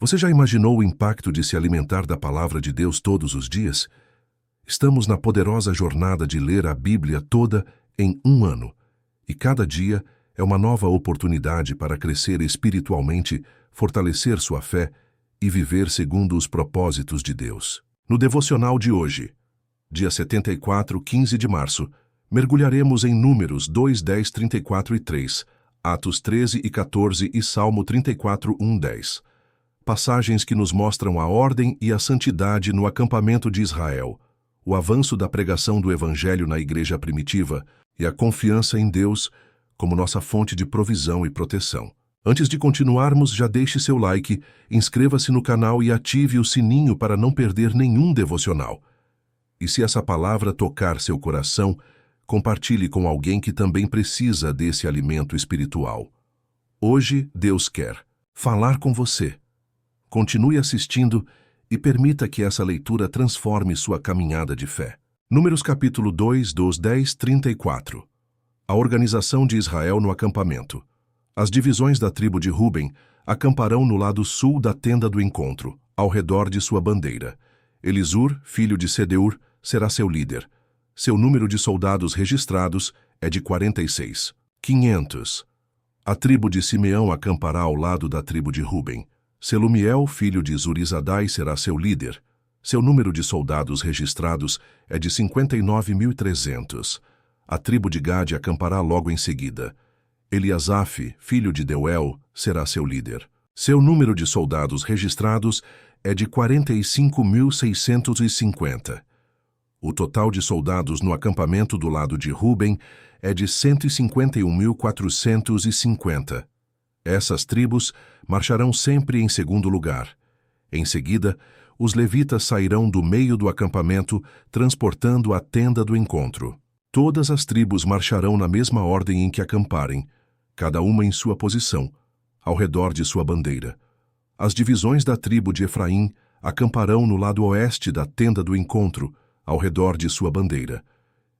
Você já imaginou o impacto de se alimentar da palavra de Deus todos os dias? Estamos na poderosa jornada de ler a Bíblia toda em um ano, e cada dia é uma nova oportunidade para crescer espiritualmente, fortalecer sua fé e viver segundo os propósitos de Deus. No devocional de hoje, dia 74, 15 de março, mergulharemos em Números 2, 10, 34 e 3, Atos 13 e 14 e Salmo 34, 1, 10. Passagens que nos mostram a ordem e a santidade no acampamento de Israel, o avanço da pregação do Evangelho na igreja primitiva e a confiança em Deus como nossa fonte de provisão e proteção. Antes de continuarmos, já deixe seu like, inscreva-se no canal e ative o sininho para não perder nenhum devocional. E se essa palavra tocar seu coração, compartilhe com alguém que também precisa desse alimento espiritual. Hoje, Deus quer falar com você. Continue assistindo e permita que essa leitura transforme sua caminhada de fé. Números capítulo 2, dos 10, 34. A organização de Israel no acampamento. As divisões da tribo de Ruben acamparão no lado sul da tenda do encontro, ao redor de sua bandeira. Elisur, filho de Sedeur, será seu líder. Seu número de soldados registrados é de 46. 500. A tribo de Simeão acampará ao lado da tribo de Ruben. Selumiel, filho de Zurizadai, será seu líder. Seu número de soldados registrados é de 59.300. A tribo de Gade acampará logo em seguida. Eliasaf, filho de Deuel, será seu líder. Seu número de soldados registrados é de 45.650. O total de soldados no acampamento do lado de Ruben é de 151.450. Essas tribos marcharão sempre em segundo lugar. Em seguida, os levitas sairão do meio do acampamento, transportando a tenda do encontro. Todas as tribos marcharão na mesma ordem em que acamparem, cada uma em sua posição, ao redor de sua bandeira. As divisões da tribo de Efraim acamparão no lado oeste da tenda do encontro, ao redor de sua bandeira.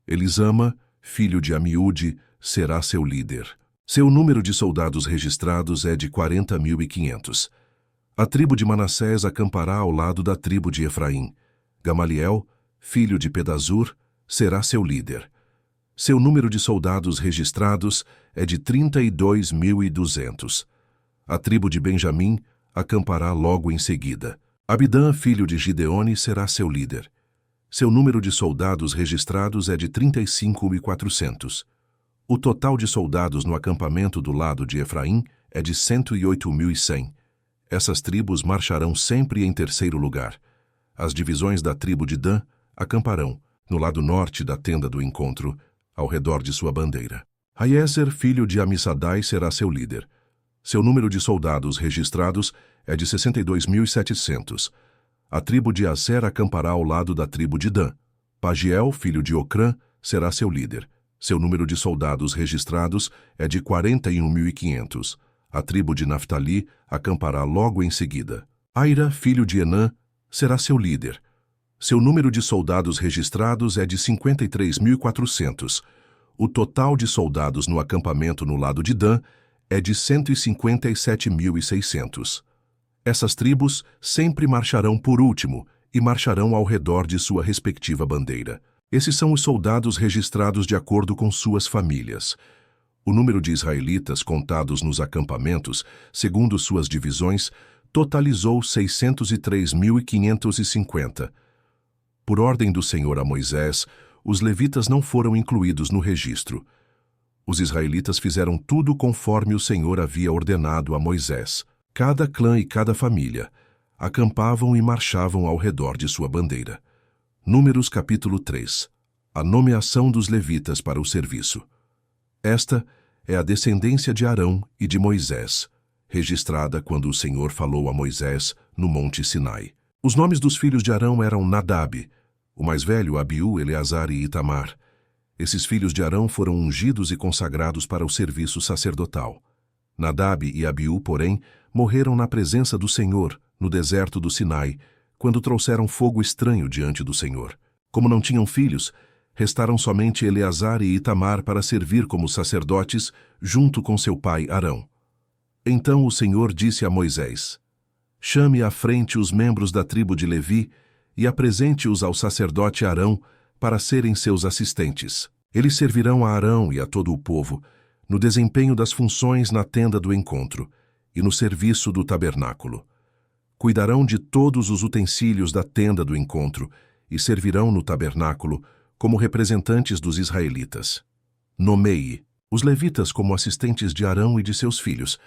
Elisama, filho de Amiúde, será seu líder. Seu número de soldados registrados é de 40.500. A tribo de Manassés acampará ao lado da tribo de Efraim. Gamaliel, filho de Pedazur, será seu líder. Seu número de soldados registrados é de 32.200. A tribo de Benjamim acampará logo em seguida. Abidã, filho de Gideone, será seu líder. Seu número de soldados registrados é de 35.400. O total de soldados no acampamento do lado de Efraim é de 108.100. Essas tribos marcharão sempre em terceiro lugar. As divisões da tribo de Dan acamparão no lado norte da tenda do encontro, ao redor de sua bandeira. Aiezer, filho de Amissadai, será seu líder. Seu número de soldados registrados é de 62.700. A tribo de Aser acampará ao lado da tribo de Dan. Pagiel, filho de Ocrã, será seu líder. Seu número de soldados registrados é de 41.500. A tribo de Naftali acampará logo em seguida. Aira, filho de Enã, será seu líder. Seu número de soldados registrados é de 53.400. O total de soldados no acampamento no lado de Dan é de 157.600. Essas tribos sempre marcharão por último e marcharão ao redor de sua respectiva bandeira. Esses são os soldados registrados de acordo com suas famílias. O número de israelitas contados nos acampamentos, segundo suas divisões, totalizou 603.550. Por ordem do Senhor a Moisés, os levitas não foram incluídos no registro. Os israelitas fizeram tudo conforme o Senhor havia ordenado a Moisés. Cada clã e cada família acampavam e marchavam ao redor de sua bandeira. Números capítulo 3. A nomeação dos levitas para o serviço. Esta é a descendência de Arão e de Moisés, registrada quando o Senhor falou a Moisés no Monte Sinai. Os nomes dos filhos de Arão eram Nadab, o mais velho Abiú, Eleazar e Itamar. Esses filhos de Arão foram ungidos e consagrados para o serviço sacerdotal. Nadab e Abiú, porém, morreram na presença do Senhor, no deserto do Sinai, quando trouxeram fogo estranho diante do Senhor. Como não tinham filhos, restaram somente Eleazar e Itamar para servir como sacerdotes junto com seu pai Arão. Então o Senhor disse a Moisés: Chame à frente os membros da tribo de Levi e apresente-os ao sacerdote Arão para serem seus assistentes. Eles servirão a Arão e a todo o povo no desempenho das funções na tenda do encontro e no serviço do tabernáculo. Cuidarão de todos os utensílios da tenda do encontro e servirão no tabernáculo como representantes dos israelitas. Nomeie os levitas como assistentes de Arão e de seus filhos,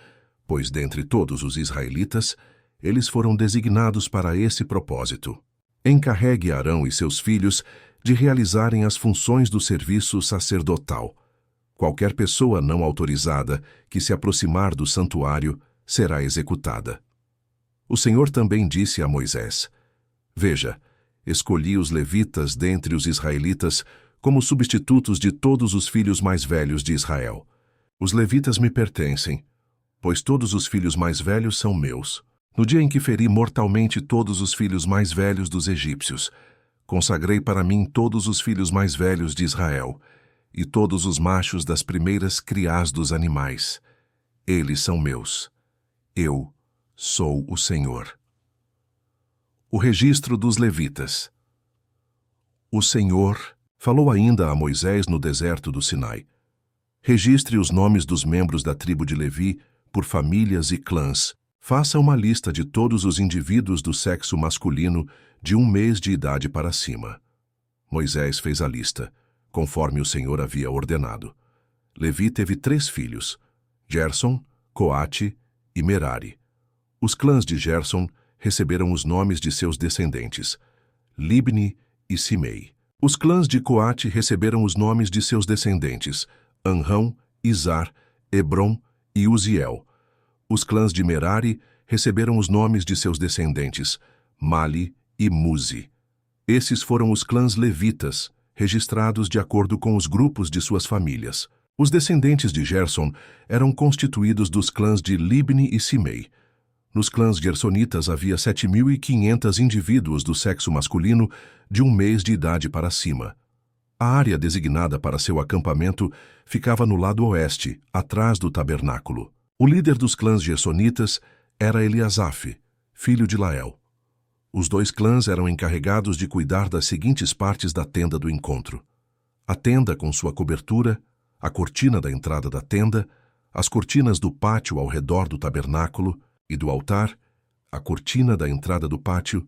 pois dentre todos os israelitas, eles foram designados para esse propósito. Encarregue Arão e seus filhos de realizarem as funções do serviço sacerdotal. Qualquer pessoa não autorizada que se aproximar do santuário será executada. O Senhor também disse a Moisés: Veja, escolhi os levitas dentre os israelitas como substitutos de todos os filhos mais velhos de Israel. Os levitas me pertencem, pois todos os filhos mais velhos são meus. No dia em que feri mortalmente todos os filhos mais velhos dos egípcios, consagrei para mim todos os filhos mais velhos de Israel e todos os machos das primeiras criás dos animais. Eles são meus. Eu sou o Senhor. O registro dos levitas. O Senhor falou ainda a Moisés no deserto do Sinai: Registre os nomes dos membros da tribo de Levi por famílias e clãs. Faça uma lista de todos os indivíduos do sexo masculino de 1 mês de idade para cima. Moisés fez a lista, conforme o Senhor havia ordenado. Levi teve 3 filhos, Gerson, Coate e Merari. Os clãs de Gerson receberam os nomes de seus descendentes, Libni e Simei. Os clãs de Coate receberam os nomes de seus descendentes, Anrão, Izar, Hebron e Uziel. Os clãs de Merari receberam os nomes de seus descendentes, Mali e Muzi. Esses foram os clãs levitas, registrados de acordo com os grupos de suas famílias. Os descendentes de Gerson eram constituídos dos clãs de Libni e Simei. Nos clãs gersonitas havia 7.500 indivíduos do sexo masculino de 1 mês de idade para cima. A área designada para seu acampamento ficava no lado oeste, atrás do tabernáculo. O líder dos clãs gersonitas era Eliasaf, filho de Lael. Os 2 clãs eram encarregados de cuidar das seguintes partes da tenda do encontro: a tenda com sua cobertura, a cortina da entrada da tenda, as cortinas do pátio ao redor do tabernáculo e do altar, a cortina da entrada do pátio,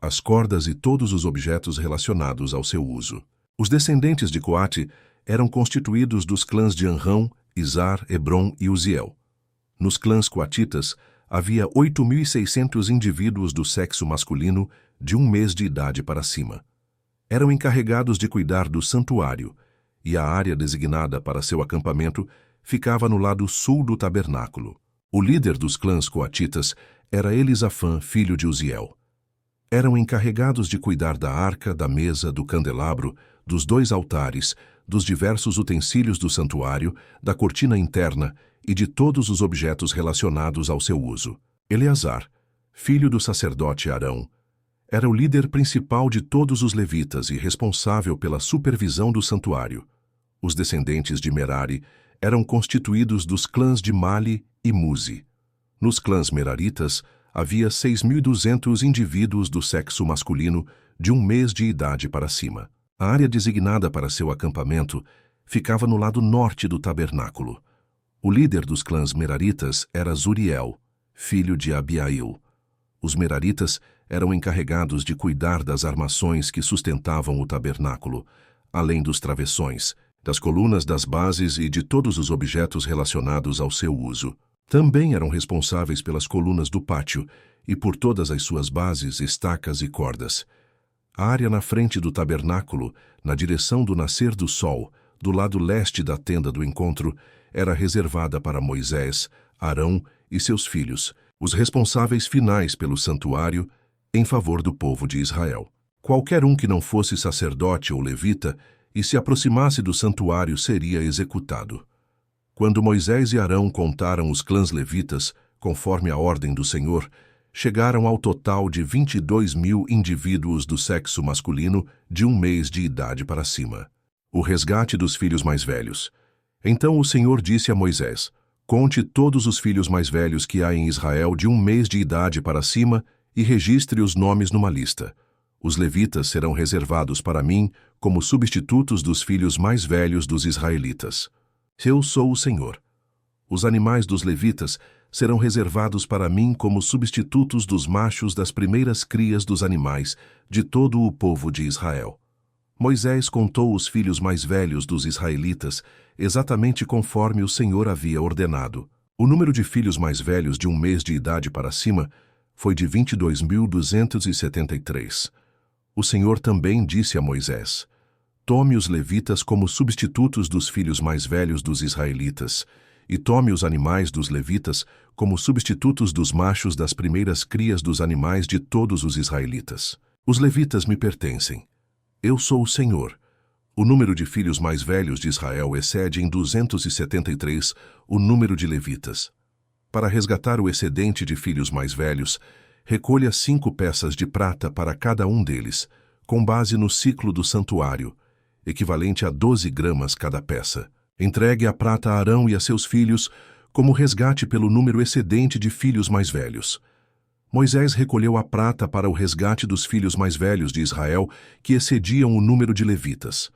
as cordas e todos os objetos relacionados ao seu uso. Os descendentes de Coate eram constituídos dos clãs de Anrão, Izar, Hebron e Uziel. Nos clãs coatitas, havia 8.600 indivíduos do sexo masculino de 1 mês de idade para cima. Eram encarregados de cuidar do santuário, e a área designada para seu acampamento ficava no lado sul do tabernáculo. O líder dos clãs coatitas era Elisafã, filho de Uziel. Eram encarregados de cuidar da arca, da mesa, do candelabro, dos 2 altares, dos diversos utensílios do santuário, da cortina interna e de todos os objetos relacionados ao seu uso. Eleazar, filho do sacerdote Arão, era o líder principal de todos os levitas e responsável pela supervisão do santuário. Os descendentes de Merari eram constituídos dos clãs de Mali e Muzi. Nos clãs meraritas, havia 6.200 indivíduos do sexo masculino de 1 mês de idade para cima. A área designada para seu acampamento ficava no lado norte do tabernáculo. O líder dos clãs meraritas era Zuriel, filho de Abiail. Os meraritas eram encarregados de cuidar das armações que sustentavam o tabernáculo, além dos travessões, das colunas das bases e de todos os objetos relacionados ao seu uso. Também eram responsáveis pelas colunas do pátio e por todas as suas bases, estacas e cordas. A área na frente do tabernáculo, na direção do nascer do sol, do lado leste da tenda do encontro, era reservada para Moisés, Arão e seus filhos, os responsáveis finais pelo santuário, em favor do povo de Israel. Qualquer um que não fosse sacerdote ou levita e se aproximasse do santuário seria executado. Quando Moisés e Arão contaram os clãs levitas, conforme a ordem do Senhor, chegaram ao total de 22.000 indivíduos do sexo masculino de 1 mês de idade para cima. O resgate dos filhos mais velhos. Então o Senhor disse a Moisés: Conte todos os filhos mais velhos que há em Israel de 1 mês de idade para cima e registre os nomes numa lista. Os levitas serão reservados para mim como substitutos dos filhos mais velhos dos israelitas. Eu sou o Senhor. Os animais dos levitas serão reservados para mim como substitutos dos machos das primeiras crias dos animais de todo o povo de Israel. Moisés contou os filhos mais velhos dos israelitas, exatamente conforme o Senhor havia ordenado. O número de filhos mais velhos de 1 mês de idade para cima foi de 22.273. O Senhor também disse a Moisés: tome os levitas como substitutos dos filhos mais velhos dos israelitas, e tome os animais dos levitas como substitutos dos machos das primeiras crias dos animais de todos os israelitas. Os levitas me pertencem. Eu sou o Senhor. O número de filhos mais velhos de Israel excede em 273 o número de levitas. Para resgatar o excedente de filhos mais velhos, recolha 5 peças de prata para cada um deles, com base no ciclo do santuário, equivalente a 12 gramas cada peça. Entregue a prata a Arão e a seus filhos como resgate pelo número excedente de filhos mais velhos. Moisés recolheu a prata para o resgate dos filhos mais velhos de Israel, que excediam o número de levitas.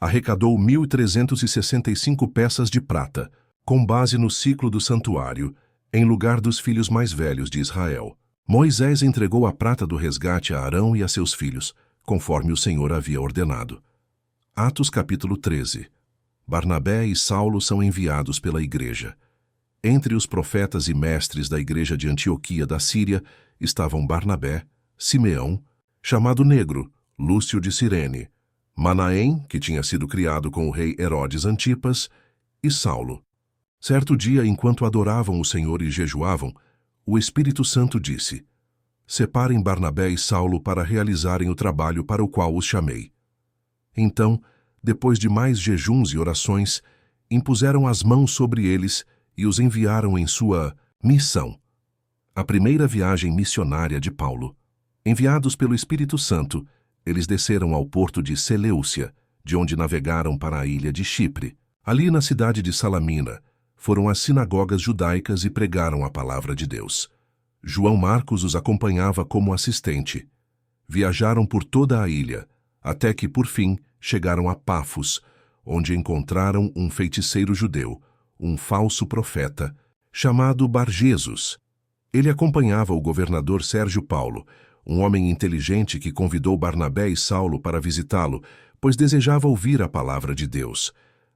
Arrecadou 1.365 peças de prata, com base no ciclo do santuário, em lugar dos filhos mais velhos de Israel. Moisés entregou a prata do resgate a Arão e a seus filhos, conforme o Senhor havia ordenado. Atos capítulo 13. Barnabé e Saulo são enviados pela igreja. Entre os profetas e mestres da igreja de Antioquia da Síria estavam Barnabé, Simeão, chamado Negro, Lúcio de Cirene, Manaém, que tinha sido criado com o rei Herodes Antipas, e Saulo. Certo dia, enquanto adoravam o Senhor e jejuavam, o Espírito Santo disse: separem Barnabé e Saulo para realizarem o trabalho para o qual os chamei. Então, depois de mais jejuns e orações, impuseram as mãos sobre eles e os enviaram em sua missão. A primeira viagem missionária de Paulo. Enviados pelo Espírito Santo, eles desceram ao porto de Seleucia, de onde navegaram para a ilha de Chipre. Ali na cidade de Salamina, foram às sinagogas judaicas e pregaram a palavra de Deus. João Marcos os acompanhava como assistente. Viajaram por toda a ilha, até que, por fim, chegaram a Pafos, onde encontraram um feiticeiro judeu, um falso profeta, chamado Bar-Jesus. Ele acompanhava o governador Sérgio Paulo, um homem inteligente que convidou Barnabé e Saulo para visitá-lo, pois desejava ouvir a palavra de Deus.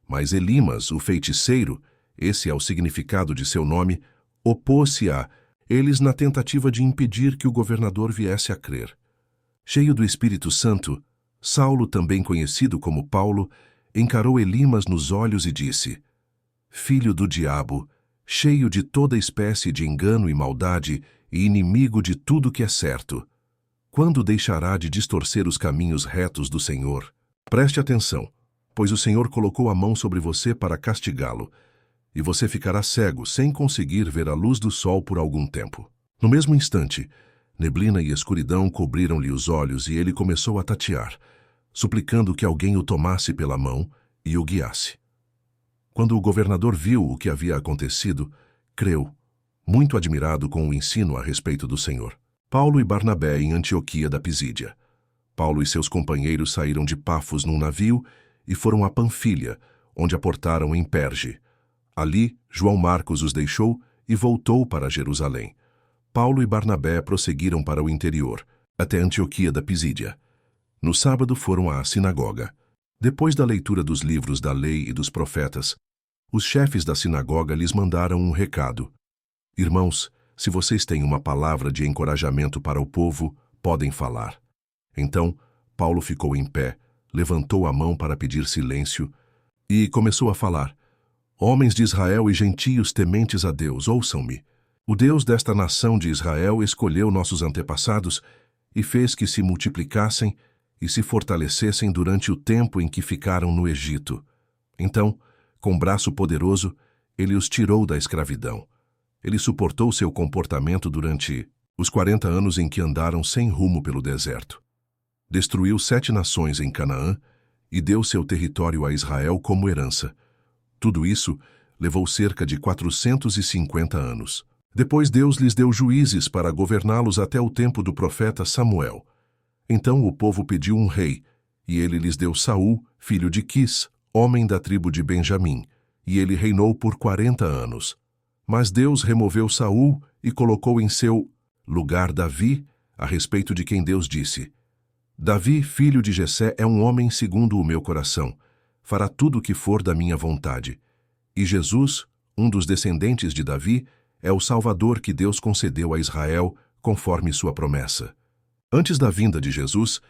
Mas Elimas, o feiticeiro, esse é o significado de seu nome, opôs-se a eles na tentativa de impedir que o governador viesse a crer. Cheio do Espírito Santo, Saulo, também conhecido como Paulo, encarou Elimas nos olhos e disse: filho do diabo, cheio de toda espécie de engano e maldade e inimigo de tudo que é certo, quando deixará de distorcer os caminhos retos do Senhor? Preste atenção, pois o Senhor colocou a mão sobre você para castigá-lo, e você ficará cego sem conseguir ver a luz do sol por algum tempo. No mesmo instante, neblina e escuridão cobriram-lhe os olhos e ele começou a tatear, suplicando que alguém o tomasse pela mão e o guiasse. Quando o governador viu o que havia acontecido, creu, muito admirado com o ensino a respeito do Senhor. Paulo e Barnabé em Antioquia da Pisídia. Paulo e seus companheiros saíram de Pafos num navio e foram a Panfilha, onde aportaram em Perge. Ali, João Marcos os deixou e voltou para Jerusalém. Paulo e Barnabé prosseguiram para o interior, até Antioquia da Pisídia. No sábado foram à sinagoga. Depois da leitura dos livros da lei e dos profetas, os chefes da sinagoga lhes mandaram um recado: irmãos, se vocês têm uma palavra de encorajamento para o povo, podem falar. Então, Paulo ficou em pé, levantou a mão para pedir silêncio e começou a falar: homens de Israel e gentios tementes a Deus, ouçam-me. O Deus desta nação de Israel escolheu nossos antepassados e fez que se multiplicassem e se fortalecessem durante o tempo em que ficaram no Egito. Então, com braço poderoso, ele os tirou da escravidão. Ele suportou seu comportamento durante os 40 anos em que andaram sem rumo pelo deserto. Destruiu 7 nações em Canaã e deu seu território a Israel como herança. Tudo isso levou cerca de 450 anos. Depois Deus lhes deu juízes para governá-los até o tempo do profeta Samuel. Então o povo pediu um rei, e ele lhes deu Saul, filho de Quis, homem da tribo de Benjamim, e ele reinou por 40 anos. Mas Deus removeu Saul e colocou em seu lugar Davi, a respeito de quem Deus disse: Davi, filho de Jessé, é um homem segundo o meu coração. Fará tudo o que for da minha vontade. E Jesus, um dos descendentes de Davi, é o Salvador que Deus concedeu a Israel, conforme sua promessa. Antes da vinda de Jesus,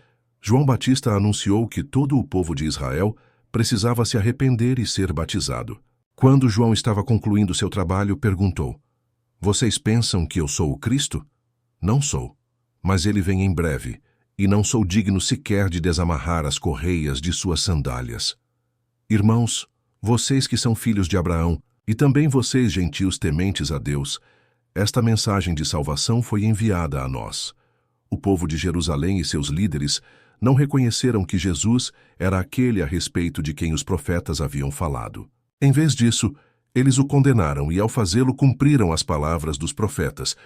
João Batista anunciou que todo o povo de Israel precisava se arrepender e ser batizado. Quando João estava concluindo seu trabalho, perguntou: Vocês pensam que eu sou o Cristo? Não sou, mas ele vem em breve, e não sou digno sequer de desamarrar as correias de suas sandálias. Irmãos, vocês que são filhos de Abraão, e também vocês, gentios tementes a Deus, esta mensagem de salvação foi enviada a nós. O povo de Jerusalém e seus líderes não reconheceram que Jesus era aquele a respeito de quem os profetas haviam falado. Em vez disso, eles o condenaram e, ao fazê-lo, cumpriram as palavras dos profetas,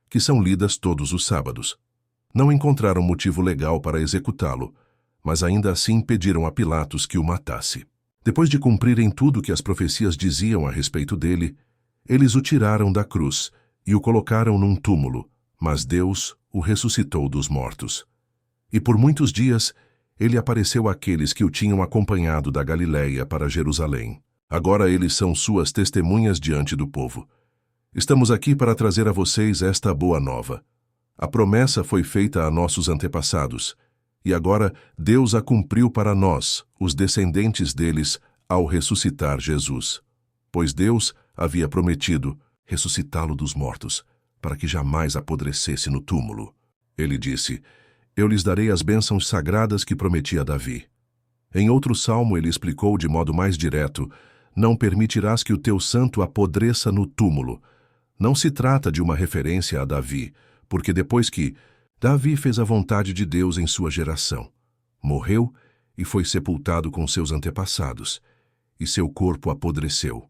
que são lidas todos os sábados. Não encontraram motivo legal para executá-lo, mas ainda assim pediram a Pilatos que o matasse. Depois de cumprirem tudo o que as profecias diziam a respeito dele, eles o tiraram da cruz e o colocaram num túmulo, mas Deus o ressuscitou dos mortos. E por muitos dias ele apareceu àqueles que o tinham acompanhado da Galiléia para Jerusalém. Agora eles são suas testemunhas diante do povo. Estamos aqui para trazer a vocês esta boa nova. A promessa foi feita a nossos antepassados, e agora Deus a cumpriu para nós, os descendentes deles, ao ressuscitar Jesus. Pois Deus havia prometido ressuscitá-lo dos mortos, para que jamais apodrecesse no túmulo. Ele disse: Eu lhes darei as bênçãos sagradas que prometi a Davi. Em outro salmo ele explicou de modo mais direto: Não permitirás que o teu santo apodreça no túmulo. Não se trata de uma referência a Davi, porque depois que Davi fez a vontade de Deus em sua geração, morreu e foi sepultado com seus antepassados, e seu corpo apodreceu.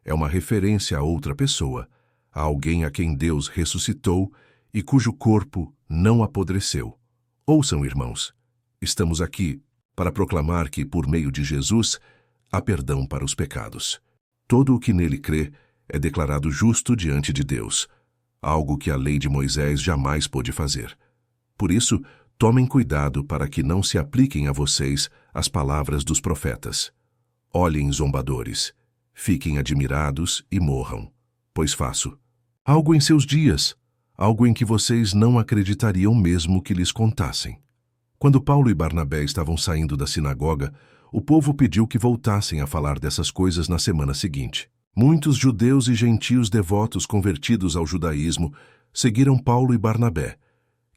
É uma referência a outra pessoa, a alguém a quem Deus ressuscitou e cujo corpo não apodreceu. Ouçam, irmãos, estamos aqui para proclamar que, por meio de Jesus, há perdão para os pecados. Todo o que nele crê é declarado justo diante de Deus, algo que a lei de Moisés jamais pôde fazer. Por isso, tomem cuidado para que não se apliquem a vocês as palavras dos profetas. Olhem, zombadores, fiquem admirados e morram, pois faço algo em seus dias, algo em que vocês não acreditariam mesmo que lhes contassem. Quando Paulo e Barnabé estavam saindo da sinagoga, o povo pediu que voltassem a falar dessas coisas na semana seguinte. Muitos judeus e gentios devotos convertidos ao judaísmo seguiram Paulo e Barnabé,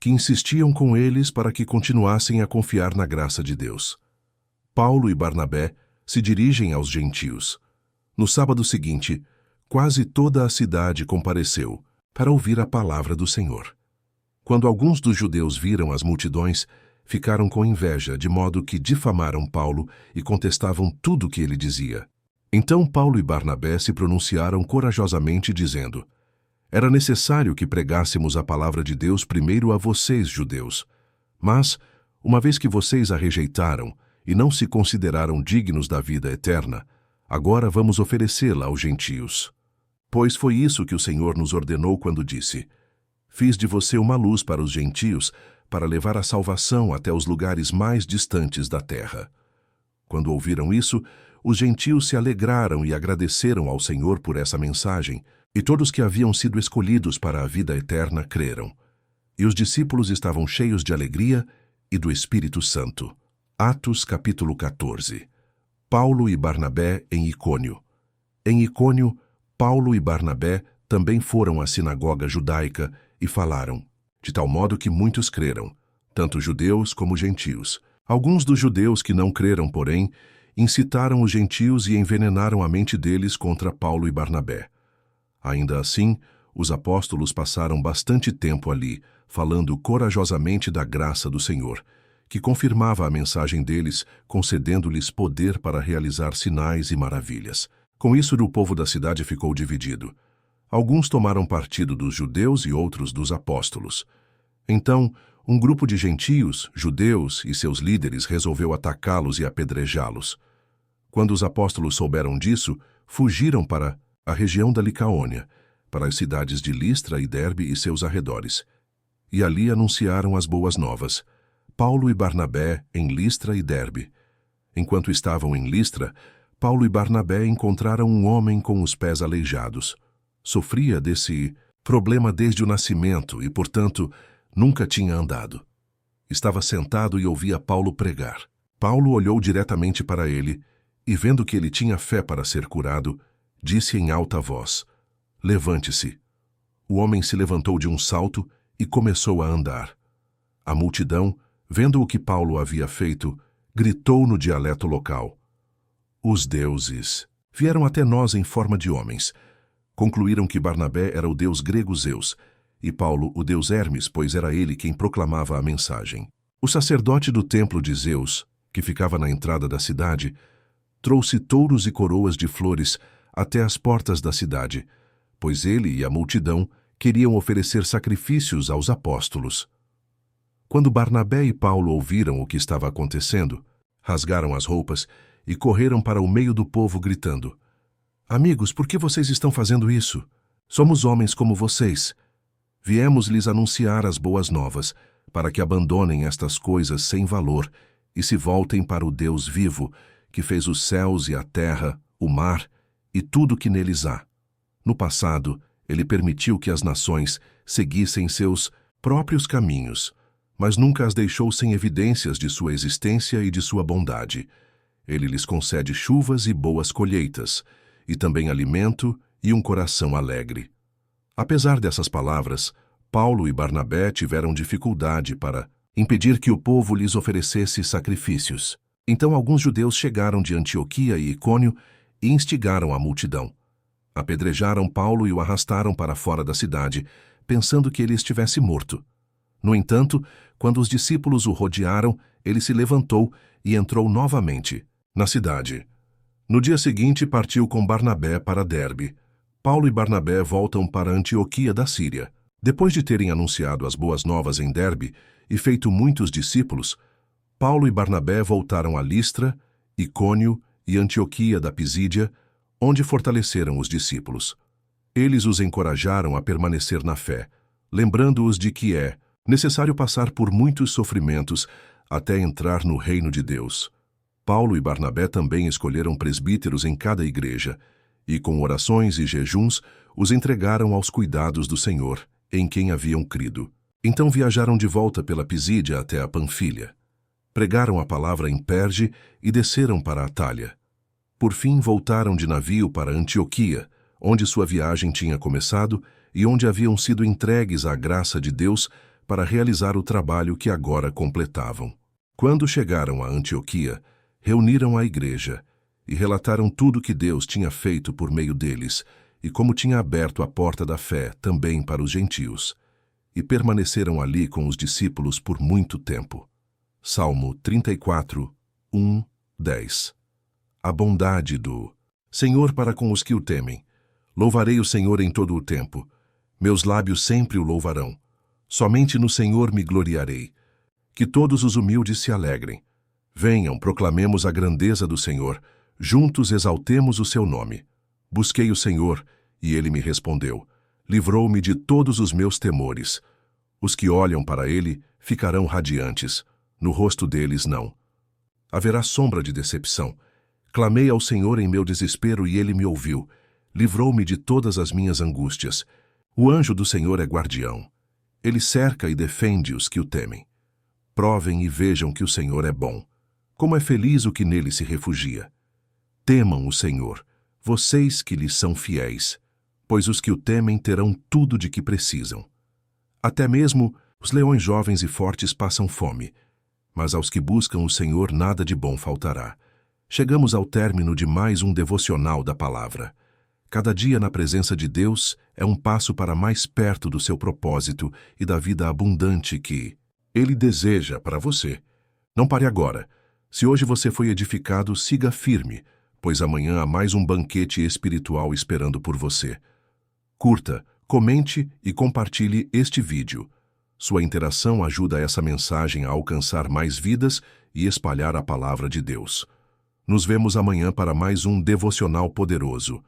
que insistiam com eles para que continuassem a confiar na graça de Deus. Paulo e Barnabé se dirigem aos gentios. No sábado seguinte, quase toda a cidade compareceu para ouvir a palavra do Senhor. Quando alguns dos judeus viram as multidões, ficaram com inveja, de modo que difamaram Paulo e contestavam tudo o que ele dizia. Então Paulo e Barnabé se pronunciaram corajosamente, dizendo: Era necessário que pregássemos a palavra de Deus primeiro a vocês, judeus. Mas, uma vez que vocês a rejeitaram e não se consideraram dignos da vida eterna, agora vamos oferecê-la aos gentios. Pois foi isso que o Senhor nos ordenou quando disse: Fiz de você uma luz para os gentios, para levar a salvação até os lugares mais distantes da terra. Quando ouviram isso, os gentios se alegraram e agradeceram ao Senhor por essa mensagem, e todos que haviam sido escolhidos para a vida eterna creram. E os discípulos estavam cheios de alegria e do Espírito Santo. Atos capítulo 14. Paulo e Barnabé em Icônio. Em Icônio, Paulo e Barnabé também foram à sinagoga judaica e falaram, de tal modo que muitos creram, tanto judeus como gentios. Alguns dos judeus que não creram, porém, incitaram os gentios e envenenaram a mente deles contra Paulo e Barnabé. Ainda assim, os apóstolos passaram bastante tempo ali, falando corajosamente da graça do Senhor, que confirmava a mensagem deles, concedendo-lhes poder para realizar sinais e maravilhas. Com isso, o povo da cidade ficou dividido. Alguns tomaram partido dos judeus e outros dos apóstolos. Então, um grupo de gentios, judeus e seus líderes resolveu atacá-los e apedrejá-los. Quando os apóstolos souberam disso, fugiram para a região da Licaônia, para as cidades de Listra e Derbe e seus arredores. E ali anunciaram as boas novas. Paulo e Barnabé em Listra e Derbe. Enquanto estavam em Listra, Paulo e Barnabé encontraram um homem com os pés aleijados. Sofria desse problema desde o nascimento e, portanto, nunca tinha andado. Estava sentado e ouvia Paulo pregar. Paulo olhou diretamente para ele e, vendo que ele tinha fé para ser curado, disse em alta voz: "Levante-se." O homem se levantou de um salto e começou a andar. A multidão, vendo o que Paulo havia feito, gritou no dialeto local: "Os deuses vieram até nós em forma de homens." Concluíram que Barnabé era o deus grego Zeus, e Paulo o deus Hermes, pois era ele quem proclamava a mensagem. O sacerdote do templo de Zeus, que ficava na entrada da cidade, trouxe touros e coroas de flores até as portas da cidade, pois ele e a multidão queriam oferecer sacrifícios aos apóstolos. Quando Barnabé e Paulo ouviram o que estava acontecendo, rasgaram as roupas e correram para o meio do povo gritando: "Amigos, por que vocês estão fazendo isso? Somos homens como vocês. Viemos lhes anunciar as boas novas, para que abandonem estas coisas sem valor e se voltem para o Deus vivo, que fez os céus e a terra, o mar e tudo que neles há. No passado, ele permitiu que as nações seguissem seus próprios caminhos, mas nunca as deixou sem evidências de sua existência e de sua bondade. Ele lhes concede chuvas e boas colheitas, e também alimento e um coração alegre." Apesar dessas palavras, Paulo e Barnabé tiveram dificuldade para impedir que o povo lhes oferecesse sacrifícios. Então alguns judeus chegaram de Antioquia e Icônio e instigaram a multidão. Apedrejaram Paulo e o arrastaram para fora da cidade, pensando que ele estivesse morto. No entanto, quando os discípulos o rodearam, ele se levantou e entrou novamente na cidade. No dia seguinte, partiu com Barnabé para Derbe. Paulo e Barnabé voltam para Antioquia da Síria. Depois de terem anunciado as boas novas em Derbe e feito muitos discípulos, Paulo e Barnabé voltaram a Listra, Icônio e Antioquia da Pisídia, onde fortaleceram os discípulos. Eles os encorajaram a permanecer na fé, lembrando-os de que é necessário passar por muitos sofrimentos até entrar no reino de Deus. Paulo e Barnabé também escolheram presbíteros em cada igreja, e com orações e jejuns os entregaram aos cuidados do Senhor, em quem haviam crido. Então viajaram de volta pela Pisídia até a Panfilha. Pregaram a palavra em Perge e desceram para a Atália. Por fim voltaram de navio para Antioquia, onde sua viagem tinha começado e onde haviam sido entregues à graça de Deus para realizar o trabalho que agora completavam. Quando chegaram a Antioquia, reuniram a igreja e relataram tudo que Deus tinha feito por meio deles e como tinha aberto a porta da fé também para os gentios. E permaneceram ali com os discípulos por muito tempo. Salmo 34, 1, 10. A bondade do Senhor para com os que o temem. Louvarei o Senhor em todo o tempo. Meus lábios sempre o louvarão. Somente no Senhor me gloriarei. Que todos os humildes se alegrem. Venham, proclamemos a grandeza do Senhor. Juntos exaltemos o seu nome. Busquei o Senhor, e ele me respondeu. Livrou-me de todos os meus temores. Os que olham para ele ficarão radiantes. No rosto deles não haverá sombra de decepção. Clamei ao Senhor em meu desespero e ele me ouviu. Livrou-me de todas as minhas angústias. O anjo do Senhor é guardião. Ele cerca e defende os que o temem. Provem e vejam que o Senhor é bom. Como é feliz o que nele se refugia. Temam o Senhor, vocês que lhe são fiéis, pois os que o temem terão tudo de que precisam. Até mesmo os leões jovens e fortes passam fome, mas aos que buscam o Senhor nada de bom faltará. Chegamos ao término de mais um devocional da palavra. Cada dia na presença de Deus é um passo para mais perto do seu propósito e da vida abundante que Ele deseja para você. Não pare agora. Se hoje você foi edificado, siga firme, pois amanhã há mais um banquete espiritual esperando por você. Curta, comente e compartilhe este vídeo. Sua interação ajuda essa mensagem a alcançar mais vidas e espalhar a palavra de Deus. Nos vemos amanhã para mais um devocional poderoso.